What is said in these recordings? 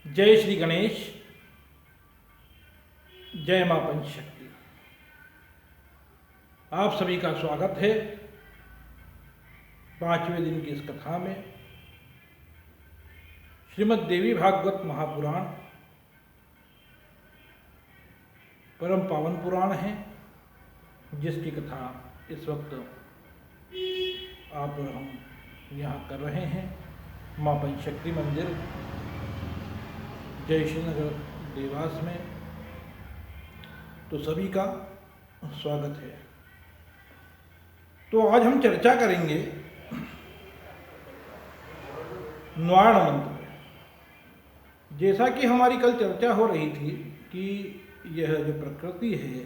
जय श्री गणेश। जय मां पंचशक्ति। आप सभी का स्वागत है 5वें दिन की इस कथा में। श्रीमद् देवी भागवत महापुराण परम पावन पुराण है, जिसकी कथा इस वक्त आप और हम यहाँ कर रहे हैं मां पंचशक्ति मंदिर जय श्रीनगर देवास में। तो सभी का स्वागत है। तो आज हम चर्चा करेंगे न्वाण मंत्र में। जैसा कि हमारी कल चर्चा हो रही थी कि यह जो प्रकृति है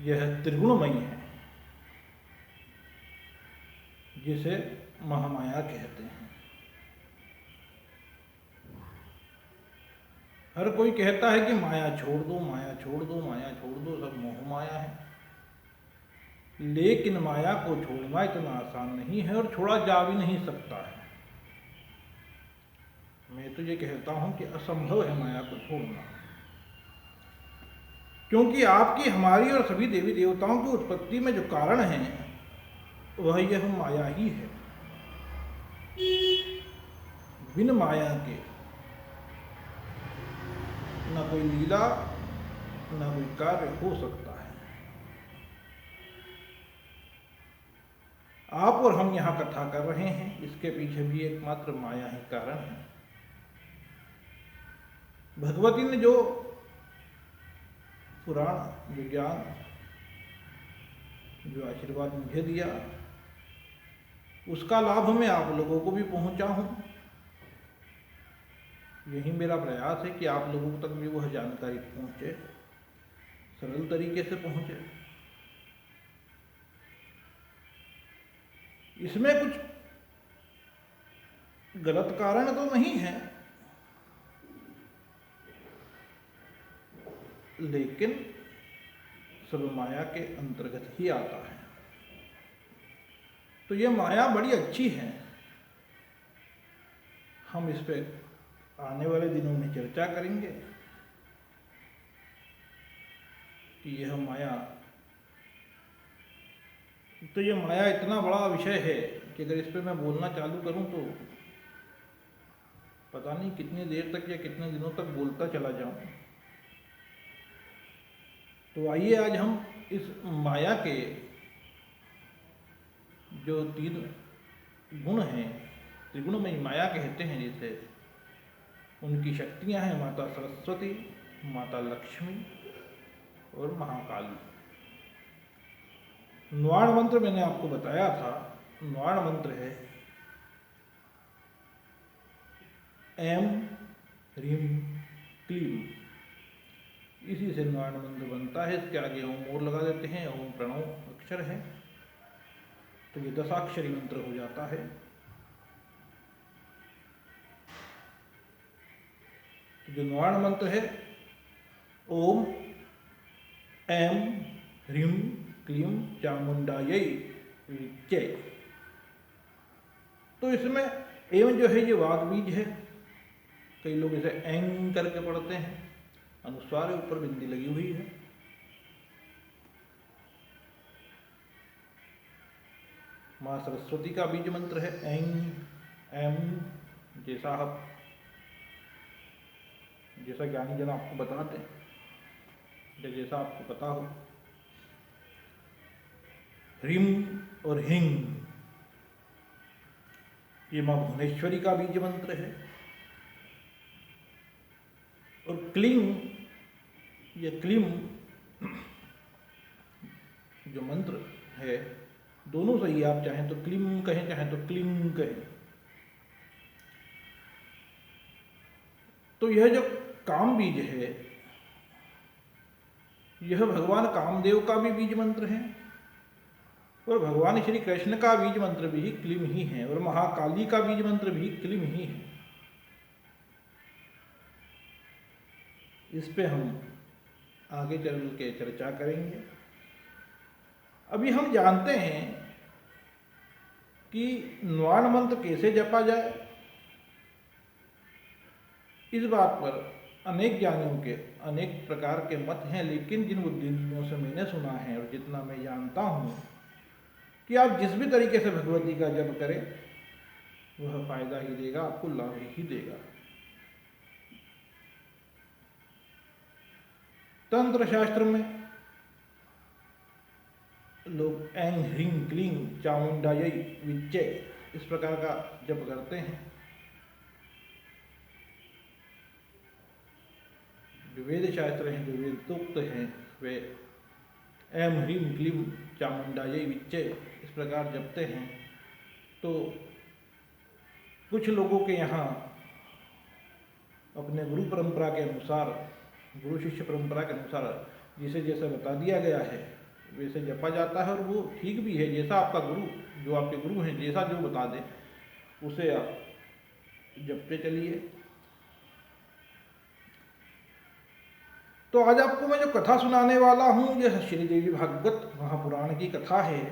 यह त्रिगुणमयी है, जिसे महामाया कहते हैं। हर कोई कहता है कि माया छोड़ दो, माया छोड़ दो, माया छोड़ दो, सब मोह माया है। लेकिन माया को छोड़ना इतना आसान नहीं है और छोड़ा जा भी नहीं सकता है। मैं तो ये कहता हूं कि असंभव है माया को छोड़ना, क्योंकि आपकी, हमारी और सभी देवी देवताओं की उत्पत्ति में जो कारण है वह यह माया ही है। बिन माया के न कोई लीला न कोई कार्य हो सकता है। आप और हम यहाँ कथा कर रहे हैं, इसके पीछे भी एकमात्र माया ही कारण है। भगवती ने जो पुराण, जो ज्ञान, जो आशीर्वाद मुझे दिया, उसका लाभ मैं आप लोगों को भी पहुंचा हूं। यही मेरा प्रयास है कि आप लोगों तक भी वह जानकारी पहुंचे, सरल तरीके से पहुंचे। इसमें कुछ गलत कारण तो नहीं है, लेकिन सब माया के अंतर्गत ही आता है। तो यह माया बड़ी अच्छी है। हम इस पे आने वाले दिनों में चर्चा करेंगे कि यह माया, तो यह माया इतना बड़ा विषय है कि अगर इस पे मैं बोलना चालू करूं तो पता नहीं कितनी देर तक या कितने दिनों तक बोलता चला जाऊं। तो आइए आज हम इस माया के जो 3 गुण हैं, त्रिगुणमयी माया कहते हैं जिसे, उनकी शक्तियां हैं माता सरस्वती, माता लक्ष्मी और महाकाली। न्वाण मंत्र मैंने आपको बताया था। न्वाण मंत्र है ऐं ह्रीं क्लीं। इसी से न्वाण मंत्र बनता है। इसके आगे ओम और लगा देते हैं। ओम प्रणव अक्षर है, तो ये 10 अक्षरी मंत्र हो जाता है। तो जो न्वाण मंत्र है, ओम ऐं ह्रीं क्लीं चामुंडायै विच्चे। तो इसमें एवं जो है ये वाग बीज है। कई लोग इसे ऐं करके पढ़ते हैं, अनुस्वार के ऊपर बिंदी लगी हुई है। मां सरस्वती का बीज मंत्र है ऐं ऐं। जैसा ज्ञानी जन आपको बताते हैं, जैसा आपको पता हो। ह्रीं और हिंग ये मां भुवनेश्वरी का बीज मंत्र है। और क्लीं, ये क्लीं जो मंत्र है, दोनों सही, आप चाहें तो क्लीं कहें, चाहें तो क्लीं कहें। तो यह जो काम बीज है, यह भगवान कामदेव का भी बीज मंत्र है और भगवान श्री कृष्ण का बीज मंत्र भी क्लीं ही है और महाकाली का बीज मंत्र भी क्लीं ही है। इस पे हम आगे चल के चर्चा करेंगे। अभी हम जानते हैं कि न्वाण मंत्र कैसे जपा जाए। इस बात पर अनेक ज्ञानियों के अनेक प्रकार के मत हैं, लेकिन जिन बुद्धिजीवियों से मैंने सुना है और जितना मैं जानता हूँ कि आप जिस भी तरीके से भगवती का जप करें वह फायदा ही देगा, आपको लाभ ही देगा। तंत्र शास्त्र में लोग ऐं ह्रीं क्लीं चामुंडायै विच्चे इस प्रकार का जप करते हैं। जो वेद शास्त्र हैं, जो वेदोक्त हैं, वे ऐं ह्रीं क्लीं चामुंडायै विच्चे इस प्रकार जपते हैं। तो कुछ लोगों के यहाँ अपने गुरु परंपरा के अनुसार, गुरु शिष्य परंपरा के अनुसार जिसे जैसा बता दिया गया है वैसे जपा जाता है, और वो ठीक भी है। जैसा आपका गुरु, जो आपके गुरु हैं, जैसा जो बता दे उसे आप जपते चलिए। तो आज आपको मैं जो कथा सुनाने वाला हूँ यह श्रीदेवी भागवत महापुराण की कथा है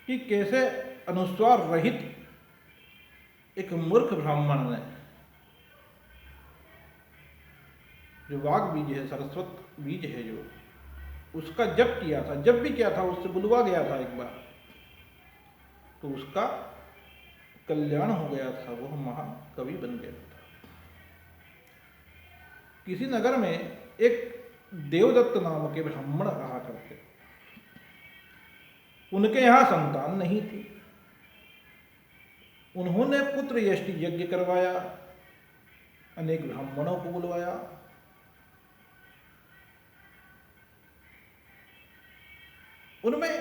कि कैसे अनुस्वार रहित एक मूर्ख ब्राह्मण ने जो वाग बीज है, सरस्वत बीज है, जो उसका जप किया था। जब भी किया था, उससे बुलवा गया था एक बार, तो उसका कल्याण हो गया था, वह महाकवि बन गया था। किसी नगर में एक देवदत्त नाम के ब्राह्मण रहा करते। उनके यहाँ संतान नहीं थी। उन्होंने पुत्र यष्टि यज्ञ करवाया, अनेक ब्राह्मणों को बुलवाया। उनमें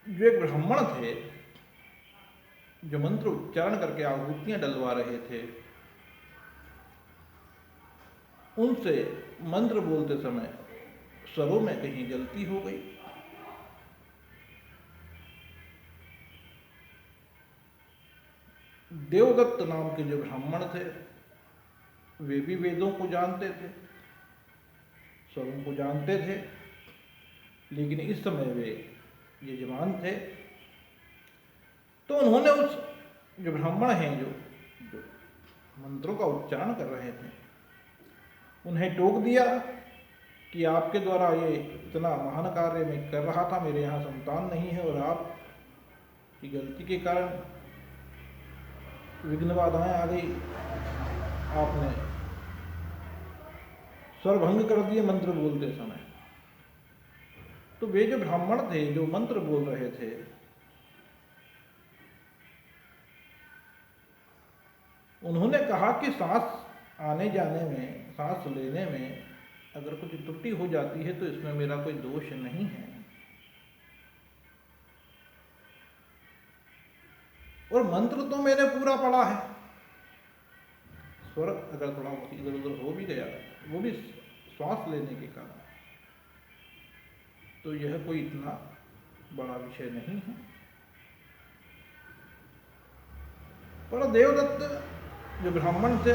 जो एक ब्राह्मण थे जो मंत्र उच्चारण करके आहुतियां डलवा रहे थे, उनसे मंत्र बोलते समय स्वरों में कहीं गलती हो गई। देवदत्त नाम के जो ब्राह्मण थे वे भी वेदों को जानते थे, स्वरों को जानते थे, लेकिन इस समय वे यजमान थे। तो उन्होंने उस जो ब्राह्मण हैं जो मंत्रों का उच्चारण कर रहे थे, उन्हें टोक दिया कि आपके द्वारा ये इतना महान कार्य मैं कर रहा था, मेरे यहाँ संतान नहीं है, और आप की गलती के कारण विघ्न बाधाएं आ गई, आपने स्वर भंग कर दिए मंत्र बोलते समय। तो वे जो ब्राह्मण थे जो मंत्र बोल रहे थे, उन्होंने कहा कि सांस आने जाने में, सांस लेने में अगर कुछ त्रुटि हो जाती है तो इसमें मेरा कोई दोष नहीं है, और मंत्र तो मैंने पूरा पढ़ा है। स्वर अगर थोड़ा इधर उधर हो भी गया, वो भी श्वास लेने के कारण, तो यह कोई इतना बड़ा विषय नहीं है। पर देवदत्त जो ब्राह्मण थे,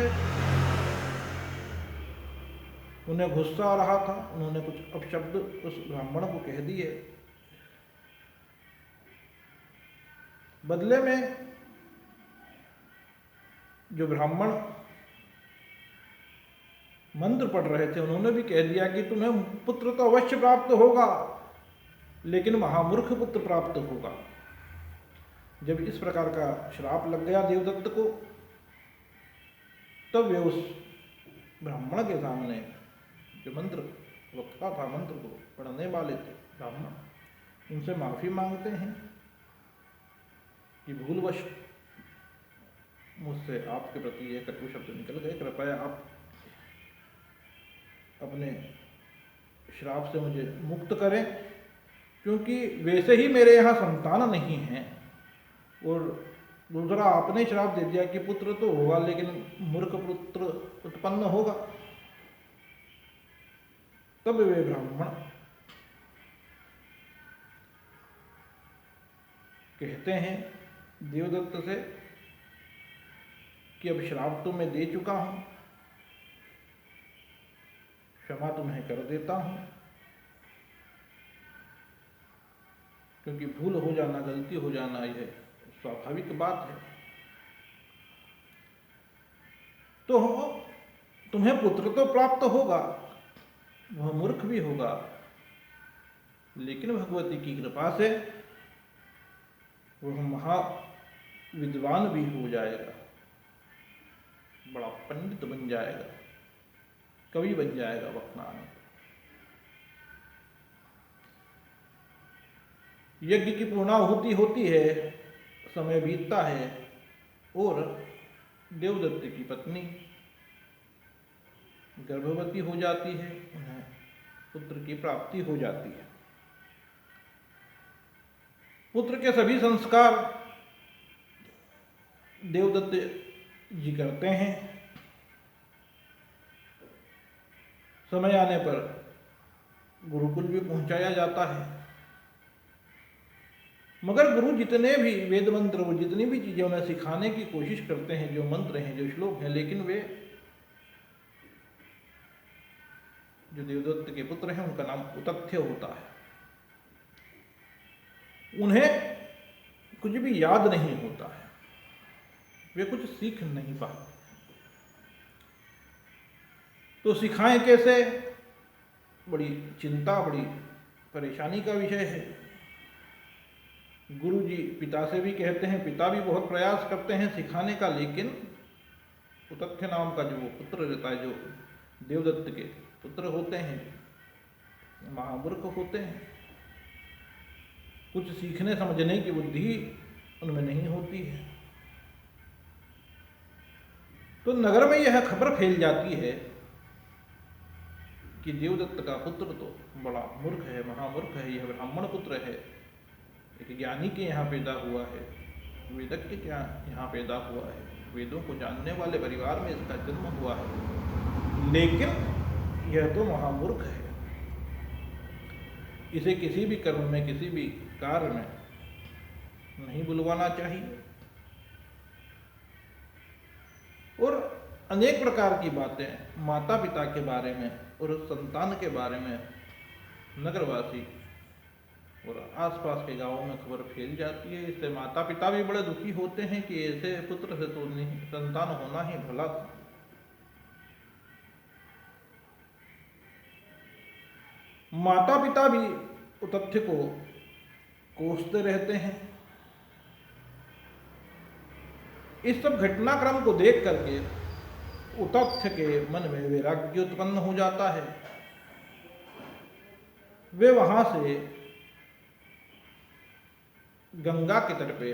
उन्हें गुस्सा आ रहा था। उन्होंने कुछ अपशब्द उस ब्राह्मण को कह दिए। बदले में जो ब्राह्मण मंत्र पढ़ रहे थे, उन्होंने भी कह दिया कि तुम्हें पुत्र तो अवश्य प्राप्त होगा, लेकिन महामूर्ख पुत्र प्राप्त होगा। जब इस प्रकार का श्राप लग गया देवदत्त को, तब वे उस ब्राह्मण के सामने, जो मंत्र वक्ता था, मंत्र को पढ़ने वाले थे ब्राह्मण, उनसे माफी मांगते हैं कि भूलवश मुझसे आपके प्रति यह कटु शब्द निकल गए, कृपया आप अपने श्राप से मुझे मुक्त करें, क्योंकि वैसे ही मेरे यहाँ संतान नहीं है, और दूसरा आपने श्राप दे दिया कि पुत्र तो होगा लेकिन मूर्ख पुत्र उत्पन्न होगा। तब वे ब्राह्मण कहते हैं देवदत्त से कि अब श्राप तो मैं दे चुका हूं, क्षमा तुम्हें कर देता हूं, क्योंकि भूल हो जाना, गलती हो जाना यह स्वाभाविक बात है। तो तुम्हें पुत्र तो प्राप्त होगा, वह मूर्ख भी होगा, लेकिन भगवती की कृपा से वह महाविद्वान भी हो जाएगा, बड़ा पंडित बन जाएगा, कवि बन जाएगा वक्त आने पर। यज्ञ की पूर्णाहुति होती है, समय बीतता है और देवदत्त की पत्नी गर्भवती हो जाती है, उन्हें पुत्र की प्राप्ति हो जाती है। पुत्र के सभी संस्कार देवदत्त जी करते हैं। समय आने पर गुरुकुल भी पहुंचाया जाता है, मगर गुरु जितने भी वेद मंत्र और जितनी भी चीजें उन्हें सिखाने की कोशिश करते हैं, जो मंत्र हैं, जो श्लोक हैं, लेकिन वे जो देवदत्त के पुत्र हैं उनका नाम उतथ्य होता है, उन्हें कुछ भी याद नहीं होता है, वे कुछ सीख नहीं पाते। तो सिखाएं कैसे, बड़ी चिंता, बड़ी परेशानी का विषय है। गुरु जी पिता से भी कहते हैं, पिता भी बहुत प्रयास करते हैं सिखाने का, लेकिन उतथ्य नाम का जो वो पुत्र रहता है, जो देवदत्त के पुत्र होते हैं, महामूर्ख होते हैं, कुछ सीखने समझने की बुद्धि उनमें नहीं होती है। तो नगर में यह खबर फैल जाती है कि देवदत्त का पुत्र तो बड़ा मूर्ख है, महामूर्ख है, यह ब्राह्मण पुत्र है, एक ज्ञानी के यहाँ पैदा हुआ है, वेदज्ञ के यहाँ पैदा हुआ है, वेदों को जानने वाले परिवार में इसका जन्म हुआ है, लेकिन यह तो महामूर्ख है, इसे किसी भी कर्म में, किसी भी कार्य में नहीं बुलवाना चाहिए। और अनेक प्रकार की बातें माता पिता के बारे में और संतान के बारे में नगरवासी और आसपास के गांवों में खबर फैल जाती है। इससे माता पिता भी बड़े दुखी होते हैं कि ऐसे पुत्र से तो नहीं संतान होना ही भला था। माता पिता भी उतथ्य को कोसते रहते हैं। इस सब घटनाक्रम को देख करके उतथ्य के मन में वैराग्य उत्पन्न हो जाता है। वे वहां से गंगा के तट पे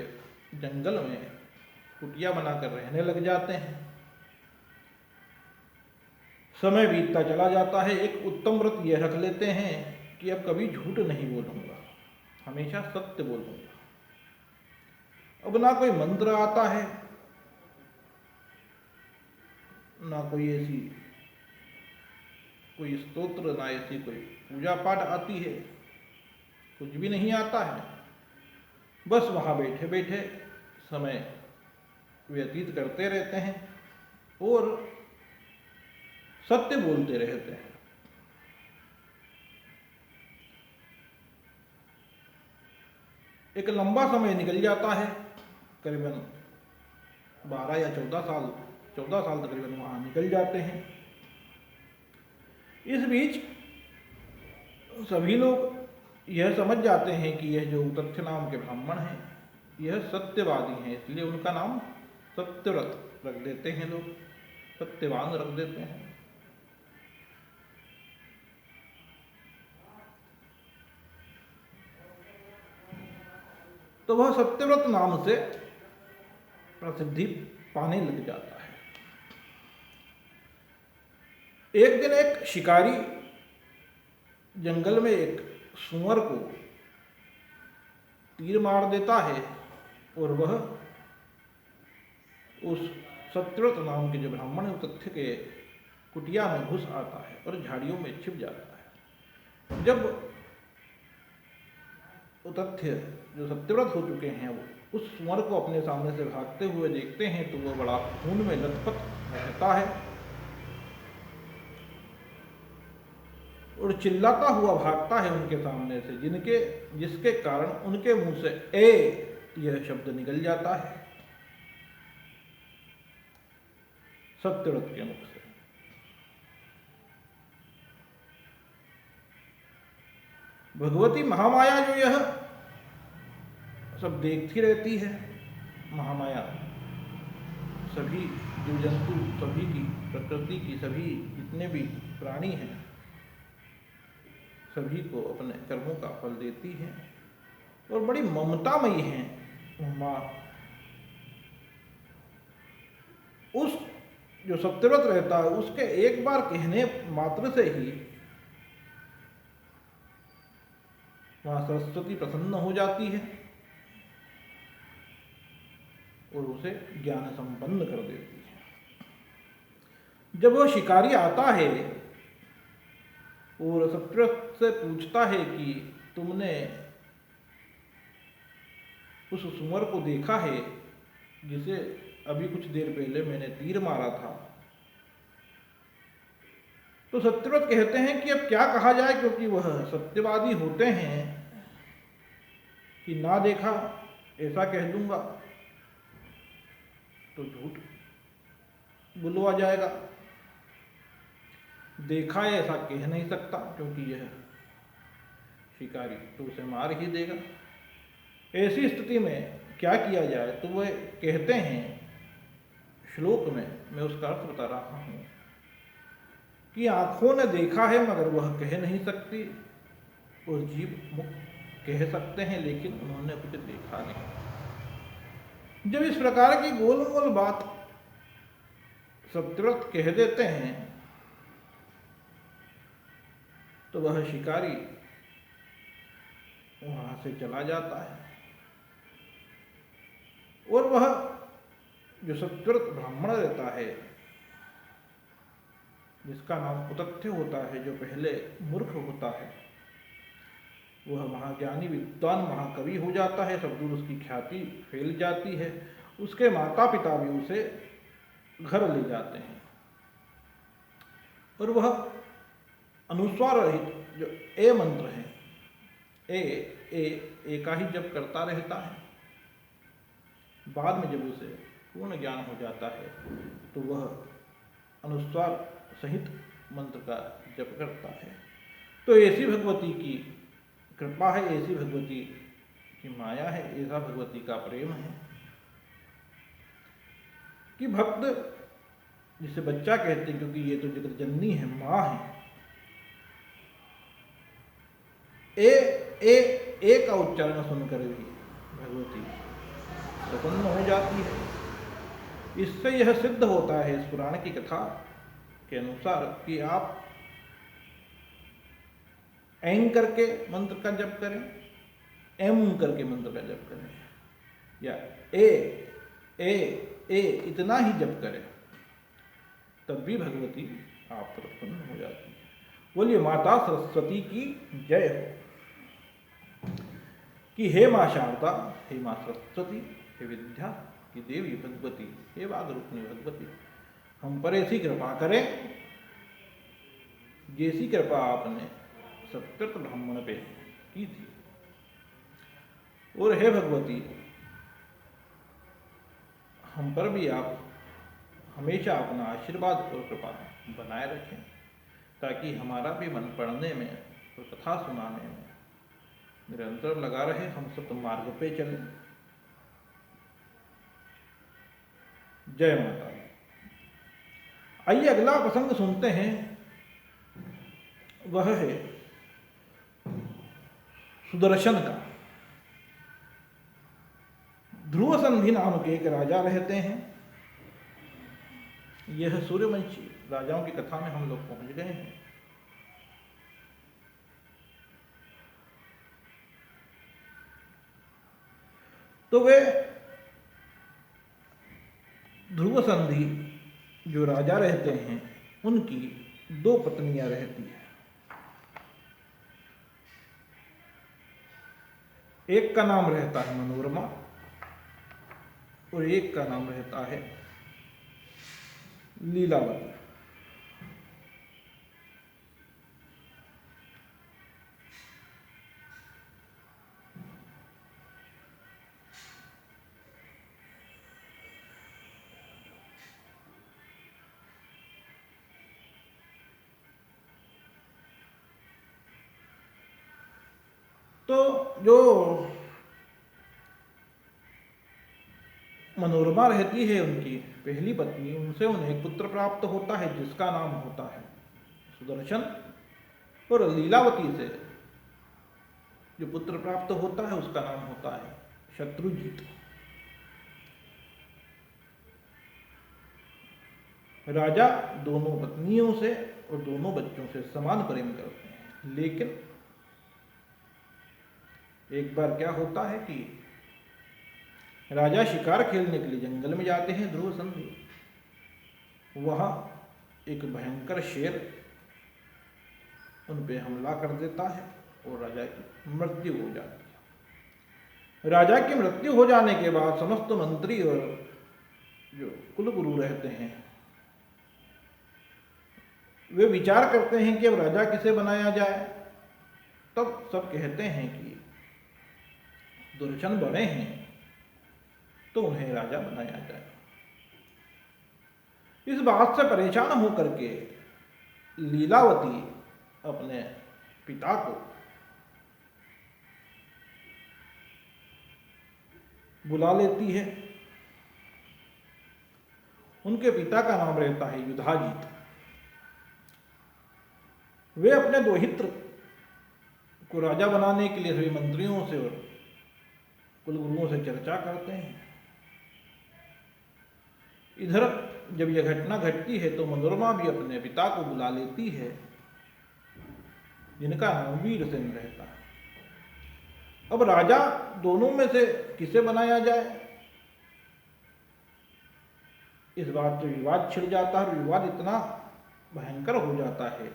जंगल में कुटिया बनाकर रहने लग जाते हैं। समय बीतता चला जाता है। एक उत्तम व्रत यह रख लेते हैं कि अब कभी झूठ नहीं बोलूंगा, हमेशा सत्य बोलूंगा। अब ना कोई मंत्र आता है, ना कोई ऐसी कोई स्तोत्र, ना ऐसी कोई पूजा पाठ आती है, कुछ भी नहीं आता है। बस वहां बैठे बैठे समय व्यतीत करते रहते हैं और सत्य बोलते रहते हैं। एक लंबा समय निकल जाता है, करीबन 12 या 14 साल तकरीबन वहां निकल जाते हैं। इस बीच सभी लोग यह समझ जाते हैं कि यह जो उतथ्य नाम के ब्राह्मण हैं यह सत्यवादी हैं, इसलिए उनका नाम सत्यव्रत रख देते हैं, लोग सत्यवान रख देते हैं। तो वह सत्यव्रत नाम से प्रसिद्धि पाने लग जाता है। एक दिन एक शिकारी जंगल में एक सूअर को तीर मार देता है और वह उस सत्यव्रत नाम के जो ब्राह्मण उतथ्य के कुटिया में घुस आता है और झाड़ियों में छिप जाता है। जब उतथ्य जो सत्यव्रत हो चुके हैं वो उस सूअर को अपने सामने से भागते हुए देखते हैं तो वह बड़ा खून में लथपथ रहता है और चिल्लाता हुआ भागता है उनके सामने से, जिसके कारण उनके मुंह से ए यह शब्द निकल जाता है सत्यव्रत के मुख से। भगवती महामाया जो यह सब देखती रहती है, महामाया सभी जीव जंतु, सभी की प्रकृति की, सभी जितने भी प्राणी हैं सभी को अपने कर्मों का फल देती है और बड़ी ममतामयी है माँ। उस जो सत्यव्रत रहता है उसके एक बार कहने मात्र से ही वहां सरस्वती प्रसन्न हो जाती है और उसे ज्ञान संपन्न कर देती है। जब वह शिकारी आता है और सत्यव्रत से पूछता है कि तुमने उस सुअर को देखा है जिसे अभी कुछ देर पहले मैंने तीर मारा था, तो सत्यव्रत कहते हैं कि अब क्या कहा जाए, क्योंकि वह सत्यवादी होते हैं कि ना देखा ऐसा कह दूंगा तो झूठ बुलवा जाएगा, देखा है ऐसा कह नहीं सकता क्योंकि यह शिकारी तो उसे मार ही देगा। ऐसी स्थिति में क्या किया जाए, तो वह कहते हैं श्लोक में, मैं उसका अर्थ बता रहा हूं कि आंखों ने देखा है मगर वह कह नहीं सकती और जीव मुख कह सकते हैं लेकिन उन्होंने कुछ देखा नहीं। जब इस प्रकार की गोल मोल बात सत्यव्रत कह देते हैं तो वह शिकारी वहां से चला जाता है और वह जो सत्यव्रत ब्राह्मण रहता है जिसका नाम उतथ्य होता है, जो पहले मूर्ख होता है, वह महाज्ञानी विद्वान महाकवि हो जाता है, सब दूर उसकी ख्याति फैल जाती है। उसके माता पिता भी उसे घर ले जाते हैं और वह अनुस्वार रहित जो ए मंत्र है, ए का ही जप करता रहता है। बाद में जब उसे पूर्ण ज्ञान हो जाता है तो वह अनुस्वार सहित मंत्र का जप करता है। तो ऐसी भगवती की कृपा है, ऐसी भगवती की माया है, ऐसा भगवती का प्रेम है कि भक्त जिसे बच्चा कहते हैं, क्योंकि ये तो जगत जननी है, माँ है, ए का उच्चारण सुनकर भी भगवती प्रसन्न हो जाती है। इससे यह सिद्ध होता है इस पुराण की कथा के अनुसार कि आप ऐं करके मंत्र का जप करें, एम करके मंत्र का जप करें, या ए इतना ही जप करें, तब भी भगवती आप प्रसन्न हो जाती है। बोलिए माता सरस्वती की जय हो। कि हे माँ शारदा, हे माँ सरस्वती, हे विद्या की देवी भगवती, हे वागरूपिणी भगवती, हम पर ऐसी कृपा करें जैसी कृपा आपने सत्यव्रत ब्राह्मण पे की थी। और हे भगवती, हम पर भी आप हमेशा अपना आशीर्वाद और कृपा बनाए रखें, ताकि हमारा भी मन पढ़ने में और कथा सुनाने में निरंतर लगा रहे, हम सब मार्ग पे चलें। जय माता। आइए अगला प्रसंग सुनते हैं, वह है सुदर्शन का। ध्रुव संधि नाम के एक राजा रहते हैं। यह सूर्यवंशी राजाओं की कथा में हम लोग पहुंच गए हैं। तो वे ध्रुव संधि जो राजा रहते हैं, उनकी दो पत्नियां रहती हैं। एक का नाम रहता है मनोरमा और एक का नाम रहता है लीलावती। तो जो मनोरमा रहती है उनकी पहली पत्नी, उनसे उन्हें एक पुत्र प्राप्त होता है जिसका नाम होता है सुदर्शन। और लीलावती से जो पुत्र प्राप्त होता है उसका नाम होता है शत्रुजीत। राजा दोनों पत्नियों से और दोनों बच्चों से समान प्रेम करते हैं, लेकिन एक बार क्या होता है कि राजा शिकार खेलने के लिए जंगल में जाते हैं ध्रुव संधि। वहां एक भयंकर शेर उन पे हमला कर देता है और राजा की मृत्यु हो जाती है। राजा की मृत्यु हो जाने के बाद समस्त मंत्री और जो कुलगुरु रहते हैं वे विचार करते हैं कि अब राजा किसे बनाया जाए। तब सब कहते हैं कि दुर्योधन बड़े हैं तो उन्हें राजा बनाया जाए। इस बात से परेशान होकर के लीलावती अपने पिता को बुला लेती है। उनके पिता का नाम रहता है युधाजीत। वे अपने दोहित्र को राजा बनाने के लिए सभी मंत्रियों से और कुलगुरुओं से चर्चा करते हैं। इधर जब यह घटना घटती है तो मनोरमा भी अपने पिता को बुला लेती है जिनका नाम वीरसेन रहता है। अब राजा दोनों में से किसे बनाया जाए, इस बात से विवाद छिड़ जाता है। विवाद इतना भयंकर हो जाता है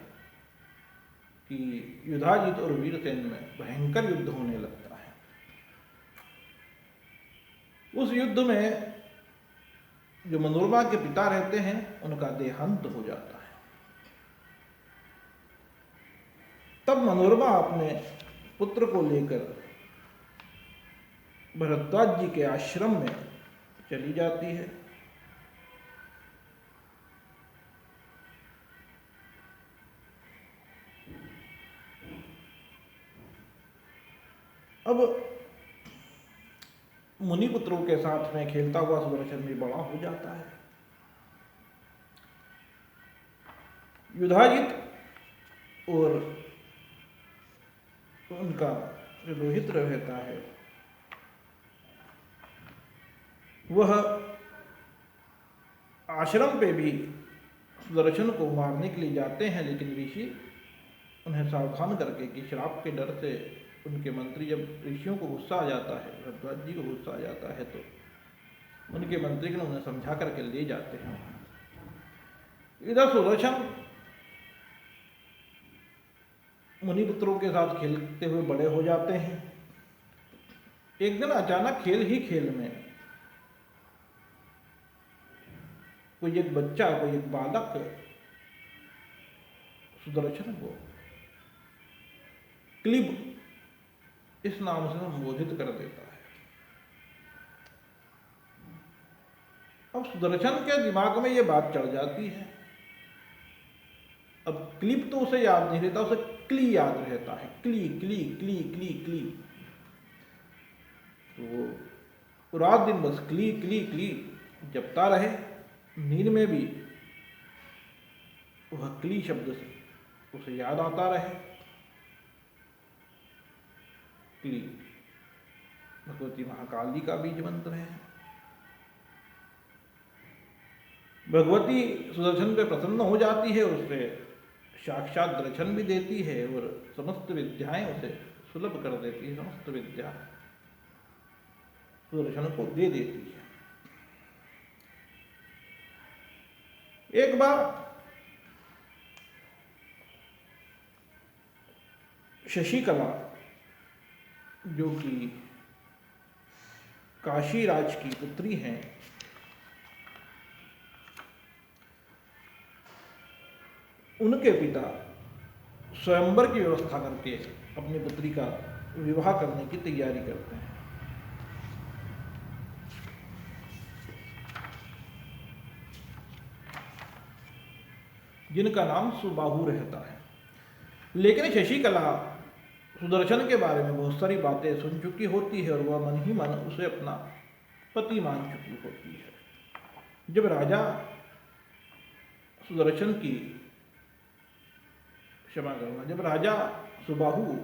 कि युधाजीत और वीरसेन में भयंकर युद्ध होने लगता है। उस युद्ध में जो मनोरमा के पिता रहते हैं उनका देहांत हो जाता है। तब मनोरमा अपने पुत्र को लेकर भरद्वाज जी के आश्रम में चली जाती है। अब मुनि पुत्रों के साथ में खेलता हुआ सुदर्शन भी बड़ा हो जाता है। युधाजित और उनका जो दोहित्र रहता है वह आश्रम पे भी सुदर्शन को मारने के लिए जाते हैं, लेकिन ऋषि उन्हें सावधान करके कि श्राप के डर से उनके मंत्री, जब ऋषियों को गुस्सा आ जाता है, भरद्वाज जी को गुस्सा आ जाता है, तो उनके मंत्री उन्हें समझा करके ले जाते हैं। इधर सुदर्शन मुनिपुत्रों के साथ खेलते हुए बड़े हो जाते हैं। एक दिन अचानक खेल ही खेल में कोई एक बच्चा, कोई एक बालक सुदर्शन को क्लिब इस नाम से संबोधित कर देता है। अब सुदर्शन के दिमाग में यह बात चढ़ जाती है। अब क्लिप तो उसे याद नहीं रहता, उसे क्ली याद रहता है। क्ली क्ली क्ली क्ली क्ली। तो वो रात दिन बस क्ली क्ली क्ली जपता रहे। नींद में भी वह क्ली शब्द से उसे याद आता रहे। क्ली भगवती महाकाली का बीज मंत्र है। भगवती सुदर्शन पे प्रसन्न हो जाती है, उससे साक्षात दर्शन भी देती है और समस्त विद्याएं उसे सुलभ कर देती है। समस्त विद्या सुदर्शन को दे देती है। एक बार शशिकला, जो कि काशीराज की पुत्री हैं, उनके पिता स्वयंवर की व्यवस्था करके अपनी पुत्री का विवाह करने की तैयारी करते हैं। जिनका नाम सुबाहु रहता है। लेकिन शशिकला सुदर्शन के बारे में बहुत सारी बातें सुन चुकी होती है और वह मन ही मन उसे अपना पति मान चुकी होती है। जब राजा सुदर्शन की क्षमा करना जब राजा सुबाहु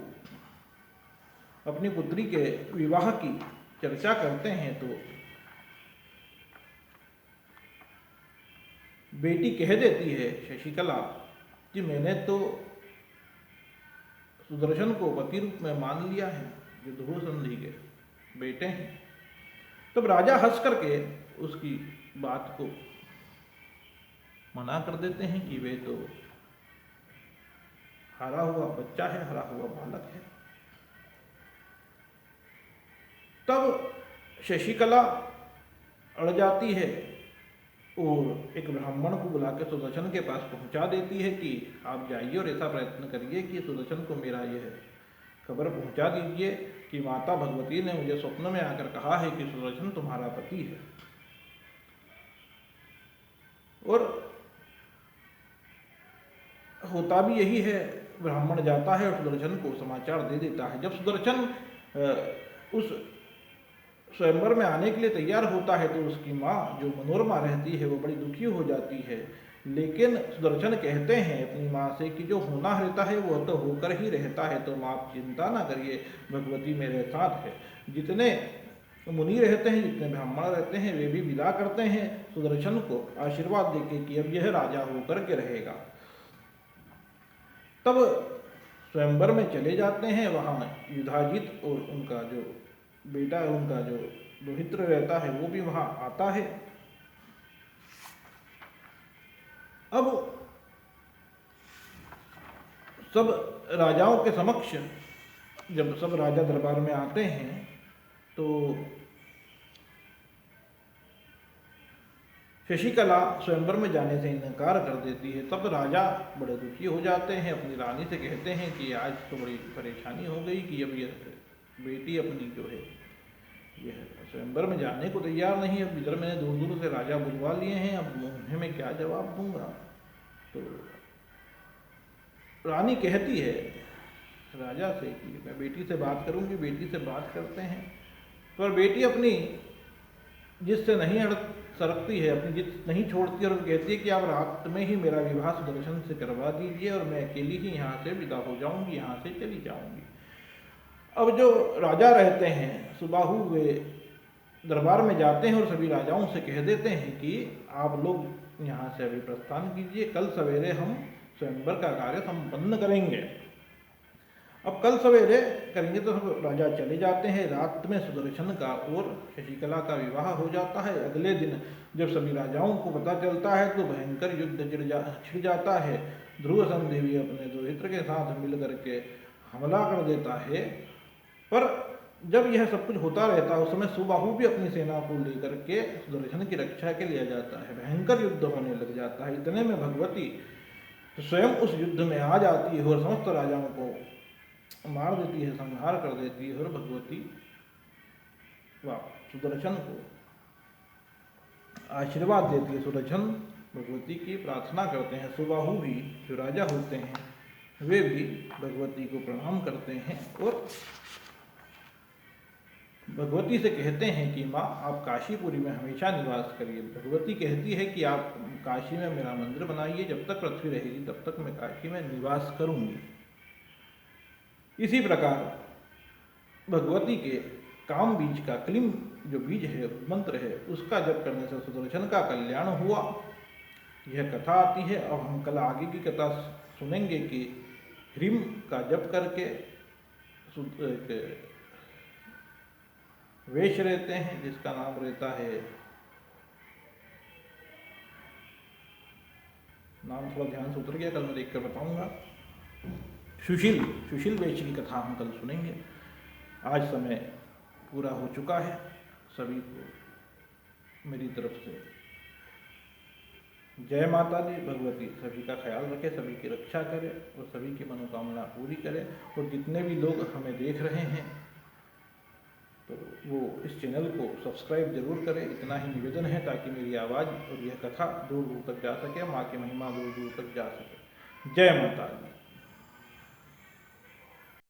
अपनी पुत्री के विवाह की चर्चा करते हैं तो बेटी कह देती है शशिकला कि मैंने तो सुदर्शन को पति रूप में मान लिया है, जो ध्रुव संधि के बेटे हैं। तब राजा हंस करके उसकी बात को मना कर देते हैं कि वे तो हारा हुआ बच्चा है, हारा हुआ बालक है। तब शशिकला अड़ जाती है और एक ब्राह्मण को बुला के सुदर्शन के पास पहुंचा देती है कि आप जाइए और ऐसा प्रयत्न करिए कि सुदर्शन को मेरा यह खबर पहुंचा दीजिए कि माता भगवती ने मुझे स्वप्न में आकर कहा है कि सुदर्शन तुम्हारा पति है। और होता भी यही है, ब्राह्मण जाता है और सुदर्शन को समाचार दे देता है। जब सुदर्शन उस स्वयंवर में आने के लिए तैयार होता है तो उसकी माँ जो मनोरमा रहती है वो बड़ी दुखी हो जाती है। लेकिन सुदर्शन कहते हैं अपनी माँ से कि जो होना रहता है वो तो होकर ही रहता है, तो माँ आप चिंता ना करिए, भगवती मेरे साथ है। जितने मुनि रहते हैं, जितने ब्राह्मण रहते हैं, वे भी विदा करते हैं सुदर्शन को आशीर्वाद देके कि अब यह राजा होकर के रहेगा। तब स्वयंवर में चले जाते हैं। वहाँ युधाजित और उनका जो बेटा है, उनका जो दोहित्र रहता है, वो भी वहाँ आता है। अब सब राजाओं के समक्ष जब सब राजा दरबार में आते हैं तो शशिकला स्वयंवर में जाने से इनकार कर देती है। तब राजा बड़े दुखी हो जाते हैं, अपनी रानी से कहते हैं कि आज तो बड़ी परेशानी हो गई कि अब ये बेटी अपनी जो है यह स्वयंवर में जाने को तैयार नहीं है। अब इधर मैंने दूर दूर से राजा बुलवा लिए हैं, अब उन्हें मैं क्या जवाब दूंगा। तो रानी कहती है राजा से कि मैं बेटी से बात करूंगी। बेटी से बात करते हैं पर बेटी अपनी जिद से नहीं सरकती है, अपनी जिद नहीं छोड़ती और कहती है कि आप रात में ही मेरा विवाह सुदर्शन से करवा दीजिए और मैं अकेली ही यहाँ से विदा हो जाऊंगी, यहाँ से चली जाऊंगी। अब जो राजा रहते हैं सुबाहु वे दरबार में जाते हैं और सभी राजाओं से कह देते हैं कि आप लोग यहाँ से अभी प्रस्थान कीजिए, कल सवेरे हम स्वयंवर का कार्य संपन्न करेंगे। अब कल सवेरे करेंगे तो सब राजा चले जाते हैं। रात में सुदर्शन का और शशिकला का विवाह हो जाता है। अगले दिन जब सभी राजाओं को पता चलता है तो भयंकर युद्ध छिड़ जाता है। ध्रुव संधि भी अपने दोहित्र के साथ मिल करके हमला कर देता है। पर जब यह सब कुछ होता रहता है उस समय सुबाहु भी अपनी सेना को लेकर के सुदर्शन की रक्षा के लिए जाता है। भयंकर युद्ध होने लग जाता है। इतने में भगवती स्वयं उस युद्ध में आ जाती है और समस्त राजाओं को मार देती है, संहार कर देती है। और भगवती सुदर्शन को आशीर्वाद देती है। सुदर्शन भगवती की प्रार्थना करते हैं। सुबाहु भी जो राजा होते हैं वे भी भगवती को प्रणाम करते हैं और भगवती से कहते हैं कि माँ आप काशीपुरी में हमेशा निवास करिए। भगवती कहती है कि आप काशी में मेरा मंदिर बनाइए, जब तक पृथ्वी रहेगी तब तक मैं काशी में निवास करूंगी। इसी प्रकार भगवती के काम बीज का क्लीम जो बीज है मंत्र है उसका जप करने से सुदर्शन का कल्याण हुआ। यह कथा आती है। अब हम कल आगे की कथा सुनेंगे कि ह्रीम का जप करके वेश रहते हैं जिसका नाम रहता है, नाम थोड़ा ध्यान से उतर गया, कल मैं देख कर बताऊंगा। सुशील वेश की कथा हम कल सुनेंगे। आज समय पूरा हो चुका है। सभी को मेरी तरफ से जय माता दी। भगवती सभी का ख्याल रखे, सभी की रक्षा करे और सभी की मनोकामना पूरी करे। और जितने भी लोग हमें देख रहे हैं तो वो इस चैनल को सब्सक्राइब जरूर करें। इतना ही निवेदन है ताकि मेरी आवाज़ और यह कथा दूर दूर तक जा सके, माँ की महिमा दूर दूर तक जा सके। जय माता दी।